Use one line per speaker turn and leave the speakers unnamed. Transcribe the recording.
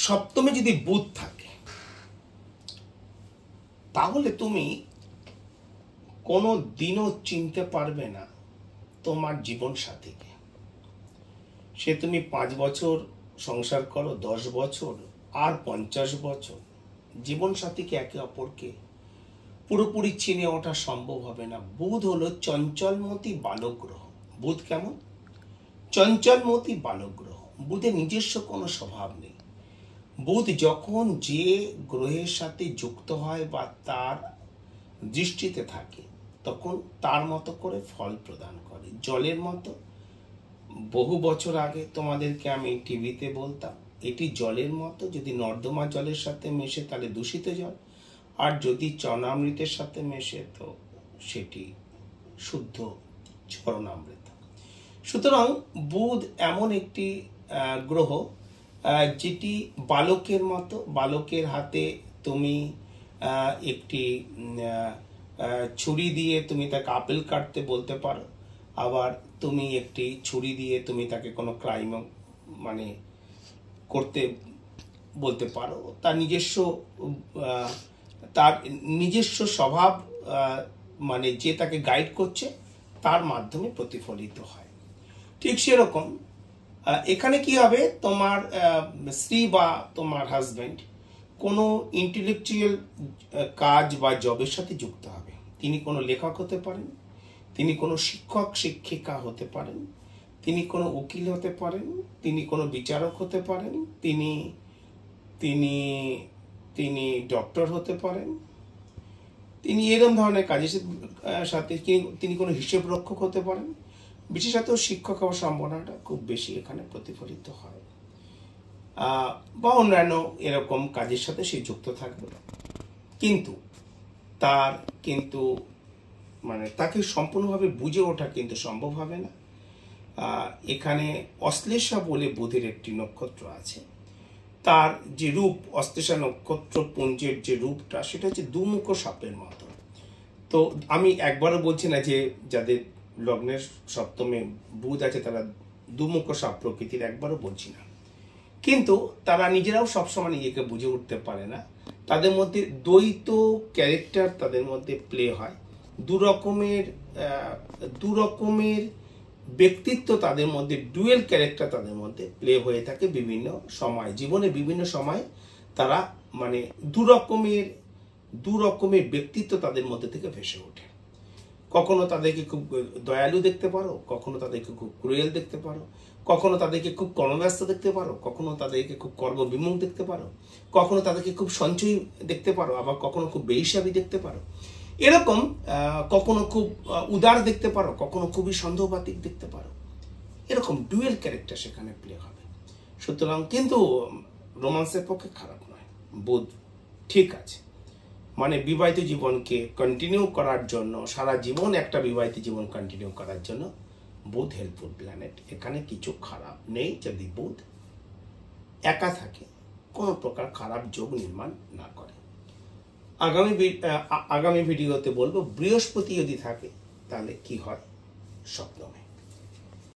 সপ্তমে যদি বুধ থাকে তাহলে তুমি কোনো দিনও চিনতে পারবে না তোমার জীবন সাথীকে। সে তুমি 5 বছর সংসার করো, 10 বছর আর 50 বছর, জীবন সাথীকে একে অপরকে পুরোপুরি চিনে ওঠা সম্ভব হবে না। বুধ হলো চঞ্চলমতি বালক গ্রহ। বুধ কেমন? চঞ্চলমতি বালক গ্রহ। বুধের নিজস্ব কোনো স্বভাব নেই। বুধ যখন যে গ্রহের সাথে যুক্ত হয় বা তার দৃষ্টিতে থাকে তখন তার মতো করে ফল প্রদান করে। জলের মতো। বহু বছর আগে তোমাদেরকে আমি টিভিতে বলতাম এটি জলের মতো, যদি নর্দমা জলের সাথে মেশে তাহলে দূষিত জল, আর যদি চরণামৃতের সাথে মেশে তো সেটি শুদ্ধ চরণামৃত। সুতরাং বুধ এমন একটি গ্রহ যেটি বালকের মতো। বালকের হাতে তুমি একটি ছুরি দিয়ে তুমি তাকে আপেল কাটতে বলতে পারো, আবার তুমি একটি ছুরি দিয়ে তুমি তাকে কোনো ক্রাইম মানে করতে বলতে পারো। তার নিজস্ব স্বভাব মানে যে তাকে গাইড করছে তার মাধ্যমে প্রতিফলিত হয়। ঠিক সেরকম এখানে কি হবে, তোমার স্ত্রী বা তোমার হাজব্যান্ড কোনো ইন্টেলেকচুয়াল কাজ বা জবের সাথে যুক্ত হবে। তিনি কোনো লেখক হতে পারেন, তিনি কোনো শিক্ষক শিক্ষিকা হতে পারেন, তিনি কোনো উকিল হতে পারেন, তিনি কোনো বিচারক হতে পারেন, তিনি তিনি তিনি ডক্টর হতে পারেন, তিনি এরকম ধরনের কাজের সাথে তিনি কোনো হিসেব রক্ষক হতে পারেন। বিশেষত শিক্ষক হওয়ার সম্ভাবনাটা খুব বেশি এখানে প্রতিফলিত হয়, বা অন্যান্য এরকম কাজের সাথে সে যুক্ত থাকবে। কিন্তু মানে তাকে সম্পূর্ণভাবে বুঝে ওঠা কিন্তু সম্ভব হবে না। এখানে অশ্লেষা বলে বুধের একটি নক্ষত্র আছে, তার যে রূপ, অশ্লেষা নক্ষত্র পুঞ্জের যে রূপটা সেটা হচ্ছে দুমুখ সাপের মতো। তো আমি একবারও বলছি না যে যাদের লগ্নের সপ্তমে বুধ আছে তারা দুমুখ সাপ প্রকৃতির, একবারও বলছি না। কিন্তু তারা নিজেরাও সবসময় নিজেকে বুঝে উঠতে পারে না। তাদের মধ্যে দ্বৈত ক্যারেক্টার তাদের মধ্যে প্লে হয়। দু রকমের ব্যক্তিত্ব তাদের মধ্যে, ডুয়েল ক্যারেক্টার তাদের মধ্যে প্লে হয়ে থাকে বিভিন্ন সময়, জীবনে বিভিন্ন সময় তারা মানে দু রকমের ব্যক্তিত্ব তাদের মধ্যে থেকে ভেসে ওঠে। কখনো তাদেরকে খুব দয়ালু দেখতে পারো, কখনো তাদেরকে খুব ক্রুয়েল দেখতে পারো, কখনো তাদেরকে খুব কর্মব্যস্ত দেখতে পারো, কখনো তাদেরকে খুব কর্মবিমুখ দেখতে পারো, কখনো তাদেরকে খুব সঞ্চয়ী দেখতে পারো, আবার কখনো খুব বেহিসাবি দেখতে পারো। এরকম কখনো খুব উদার দেখতে পারো, কখনো খুবই সন্দেহবাতিক দেখতে পারো। এরকম ডুয়েল ক্যারেক্টার সেখানে প্লে হবে। সুতরাং কিন্তু রোমান্সের পক্ষে খারাপ নয়, বুধ ঠিক আছে। মানে বিবাহিত জীবনকে কন্টিনিউ করার জন্য, সারা জীবন একটা বিবাহিত জীবন কন্টিনিউ করার জন্য বুধ হেল্পফুল প্ল্যানেট। এখানে কিছু খারাপ নেই। যদি বুধ একা থাকে, কোনো প্রকার খারাপ যোগ নির্মাণ না করে। আগামী ভিডিওতে বলবো বৃহস্পতি যদি থাকে তাহলে কি হয় সপ্তমে।